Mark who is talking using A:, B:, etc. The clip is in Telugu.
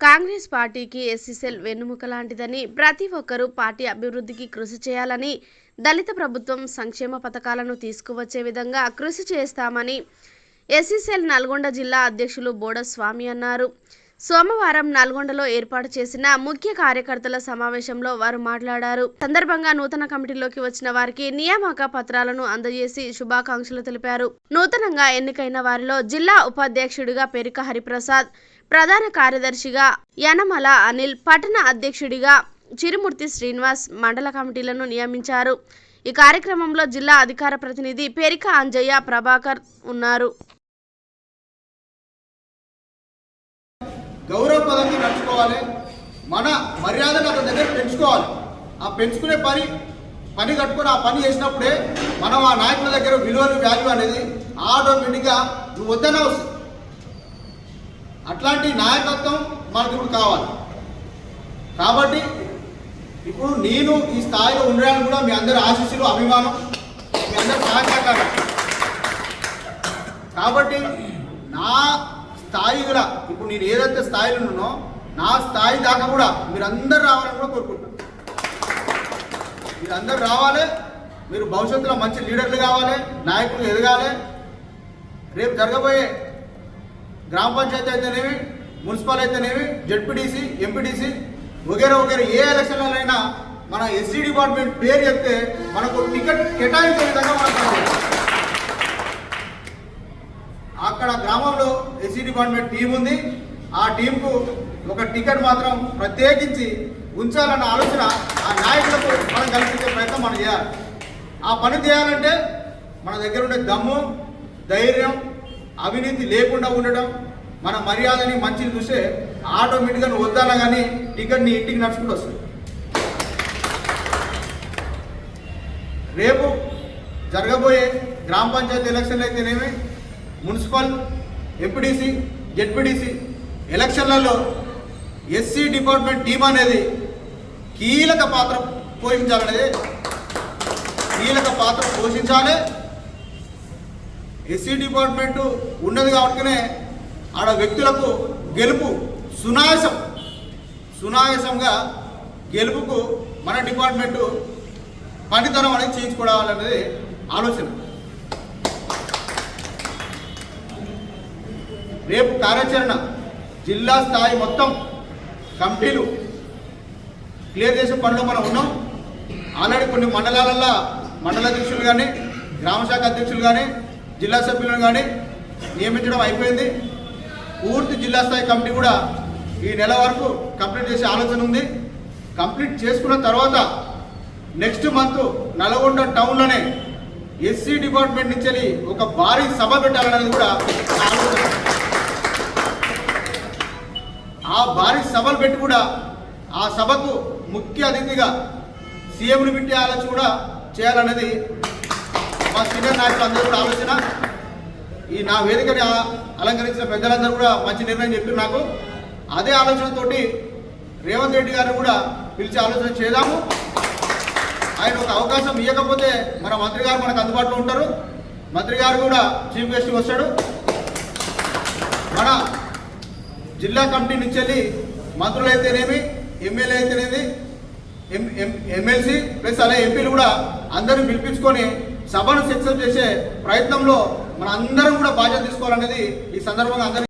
A: కాంగ్రెస్ పార్టీకి ఎస్సీసెల్ వెన్నుముక లాంటిదని, ప్రతి ఒక్కరూ పార్టీ అభివృద్ధికి కృషి చేయాలని, దళిత ప్రభుత్వం సంక్షేమ పథకాలను తీసుకువచ్చే విధంగా కృషి చేస్తామని ఎస్సీసెల్ నల్గొండ జిల్లా అధ్యక్షులు బోడ స్వామి అన్నారు. సోమవారం నల్గొండలో ఏర్పాటు చేసిన ముఖ్య కార్యకర్తల సమావేశంలో వారు మాట్లాడారు. సందర్భంగా నూతన కమిటీలోకి వచ్చిన వారికి నియామక పత్రాలను అందజేసి శుభాకాంక్షలు తెలిపారు. నూతనంగా ఎన్నికైన వారిలో జిల్లా ఉపాధ్యక్షుడిగా పెరిక హరిప్రసాద్, ప్రధాన కార్యదర్శిగా యనమల అనిల్, పట్టణ అధ్యక్షుడిగా చిరుమూర్తి శ్రీనివాస్ మండల కమిటీలను నియమించారు. ఈ కార్యక్రమంలో జిల్లా అధికార ప్రతినిధి పెరిక అంజయ్య, ప్రభాకర్ ఉన్నారు.
B: గౌరవపదంగా నడుచుకోవాలి, మన మర్యాదను అతని దగ్గర పెంచుకోవాలి. ఆ పెంచుకునే పని కట్టుకొని ఆ పని చేసినప్పుడే మనం ఆ నాయకుల దగ్గర విలువలు వాల్యూ అనేది ఆటోమేటిక్గా నువ్వు వద్దనే వస్తుంది. అట్లాంటి నాయకత్వం మనకు ఇప్పుడు కావాలి. కాబట్టి ఇప్పుడు నేను ఈ స్థాయిలో ఉండడానికి కూడా మీ అందరి ఆశీస్సులు, అభిమానం, మీ అందరి సహకారం. కాబట్టి నా స్థాయి కూడా ఇప్పుడు నేను ఏదైతే స్థాయిలో ఉన్నానో నా స్థాయి దాకా కూడా మీరందరూ రావాలని కూడా కోరుకుంటున్నాను. మీరందరూ రావాలి, మీరు భవిష్యత్తులో మంచి లీడర్లు కావాలి, నాయకులు ఎదగాలి. రేపు జరగబోయే గ్రామ పంచాయతీ అయితేనేమి, మున్సిపల్ అయితేనేమి, జెడ్పీటీసీ, ఎంపీటీసీ వగేరా వగేరా ఏ ఎలక్షన్లైనా మన ఎస్సీ డిపార్ట్మెంట్ పేరు చెప్తే మనకు టికెట్ కేటాయించే విధంగా మనం అక్కడ గ్రామంలో ఎస్సీ డిపార్ట్మెంట్ టీం ఉంది. ఆ టీంకు ఒక టికెట్ మాత్రం ప్రత్యేకించి ఉంచాలన్న ఆలోచన ఆ నాయకులకు మనం కల్పించే ప్రయత్నం మనం చేయాలి. ఆ పని చేయాలంటే మన దగ్గర ఉండే దమ్ము, ధైర్యం, అవినీతి లేకుండా ఉండడం, మన మర్యాదని మంచిని చూస్తే ఆటోమేటిక్గా నువ్వు వద్దానా కానీ టికెట్ నీ ఇంటికి నడుచుకుంటూ వస్తుంది. రేపు జరగబోయే గ్రామ పంచాయతీ ఎలక్షన్లు అయితేనేమి, మున్సిపల్, ఎంపీటీసీ, జెడ్పీటీసీ ఎలక్షన్లలో ఎస్సీ డిపార్ట్మెంట్ టీం అనేది కీలక పాత్ర పోషించాలి. ఎస్సీ డిపార్ట్మెంటు ఉన్నది కాబట్టినే ఆడ వ్యక్తులకు గెలుపు సునాయాసంగా గెలుపుకు మన డిపార్ట్మెంటు పనితనం అనేది చేయించుకోవాలనేది ఆలోచన. రేపు కార్యాచరణ జిల్లా స్థాయి మొత్తం కమిటీలు క్లియర్ చేసే పనిలో మనం ఉన్నాం. ఆల్రెడీ కొన్ని మండలాలలో మండల అధ్యక్షులు కానీ, గ్రామశాఖ అధ్యక్షులు కానీ, జిల్లా సభ్యులను కానీ నియమించడం అయిపోయింది. పూర్తి జిల్లా స్థాయి కమిటీ కూడా ఈ నెల వరకు కంప్లీట్ చేసే ఆలోచన ఉంది. కంప్లీట్ చేసుకున్న తర్వాత నెక్స్ట్ మంత్ నల్గొండ టౌన్లోనే ఎస్సీ డిపార్ట్మెంట్ నుంచి ఒక భారీ సభ పెట్టాలనేది కూడా ఆలోచన. ఆ భారీ సభలు పెట్టి కూడా ఆ సభకు ముఖ్య అతిథిగా సీఎంని పెట్టి ఆలోచన కూడా చేయాలనేది మా సీనియర్ నాయకులు అందరూ కూడా ఆలోచన. ఈ నా వేదికని అలంకరించిన పెద్దలందరూ కూడా మంచి నిర్ణయం చెప్పారు నాకు. అదే ఆలోచనతోటి రేవంత్ రెడ్డి గారిని కూడా పిలిచే ఆలోచన చేద్దాము. ఆయన ఒక అవకాశం ఇవ్వకపోతే మన మంత్రి గారు మనకు అందుబాటులో ఉంటారు. మంత్రి గారు కూడా చీఫ్ గెస్ట్గా వస్తాడు. మన జిల్లా కమిటీ నుంచి వెళ్ళి మంత్రులు అయితేనేమి, ఎమ్మెల్యే అయితేనేమి, ఎమ్మెల్సీ ప్లస్ అలాగే ఎంపీలు కూడా అందరిని పిలిపించుకొని సభను సక్సెస్ చేసే ప్రయత్నంలో మన అందరం కూడా బాధ్యత తీసుకోవాలనేది ఈ సందర్భంగా అందరికీ